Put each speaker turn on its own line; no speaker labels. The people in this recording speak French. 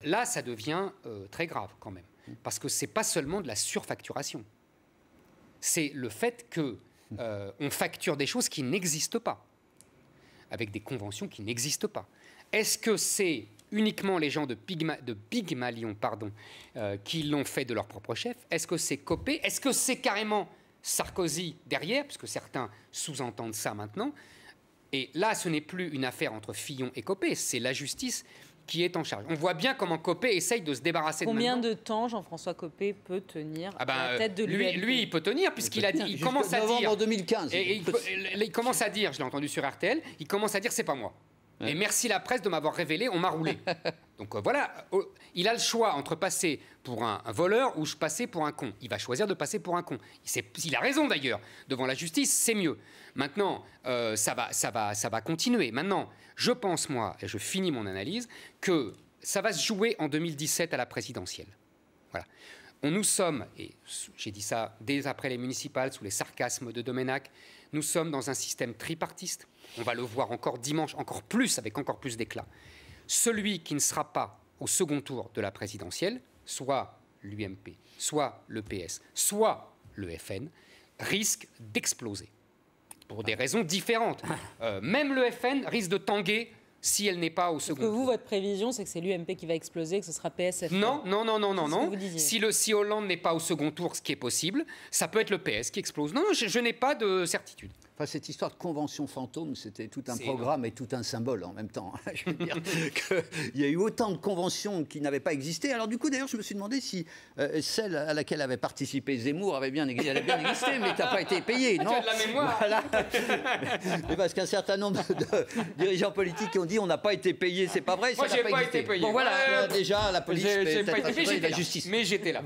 là, ça devient très grave quand même. Parce que ce n'est pas seulement de la surfacturation. C'est le fait qu'on facture des choses qui n'existent pas, avec des conventions qui n'existent pas. Est-ce que c'est uniquement les gens de Pygmalion qui l'ont fait de leur propre chef? Est-ce que c'est Copé? Est-ce que c'est carrément Sarkozy derrière? Puisque certains sous-entendent ça maintenant. Et là, ce n'est plus une affaire entre Fillon et Copé, c'est la justice qui est en charge. On voit bien comment Copé essaye de se débarrasser de
Combien de temps Jean-François Copé peut tenir à la tête de l'UMP?
Lui, il peut tenir, puisqu'il a dit... Il commence à dire...
en 2015.
Et il commence à dire, je l'ai entendu sur RTL, il commence à dire, c'est pas moi. Ouais. Et merci la presse de m'avoir révélé, on m'a roulé. Donc voilà, il a le choix entre passer pour un voleur ou passer pour un con. Il va choisir de passer pour un con. Il a raison d'ailleurs. Devant la justice, c'est mieux. Maintenant, ça va continuer. Maintenant, je pense, moi, et je finis mon analyse, que ça va se jouer en 2017 à la présidentielle. Voilà. Nous sommes, et j'ai dit ça dès après les municipales, sous les sarcasmes de Domenech, nous sommes dans un système tripartiste. On va le voir encore dimanche, encore plus, avec encore plus d'éclat. Celui qui ne sera pas au second tour de la présidentielle, soit l'UMP, soit le PS, soit le FN, risque d'exploser. Pour des raisons différentes. Même le FN risque de tanguer si elle n'est pas au second tour.
Parce que vous, votre prévision, c'est que c'est l'UMP qui va exploser, que ce sera PS-FN.
Non. Si Hollande n'est pas au second tour, ce qui est possible, ça peut être le PS qui explose. Non, je n'ai pas de certitude.
Enfin, cette histoire de convention fantôme, c'était tout un programme et tout un symbole en même temps. Je veux dire qu'il y a eu autant de conventions qui n'avaient pas existé. Alors du coup, d'ailleurs, je me suis demandé si celle à laquelle avait participé Zemmour elle avait bien existé, mais tu n'as pas été payé, non?
Tu as de la mémoire.
Voilà. Mais parce qu'un certain nombre de dirigeants politiques ont dit on n'a pas été payé, c'est pas vrai.
Moi, j'ai pas été payé.
Bon voilà, déjà, la police peut être assurée de la justice.
Mais j'étais là.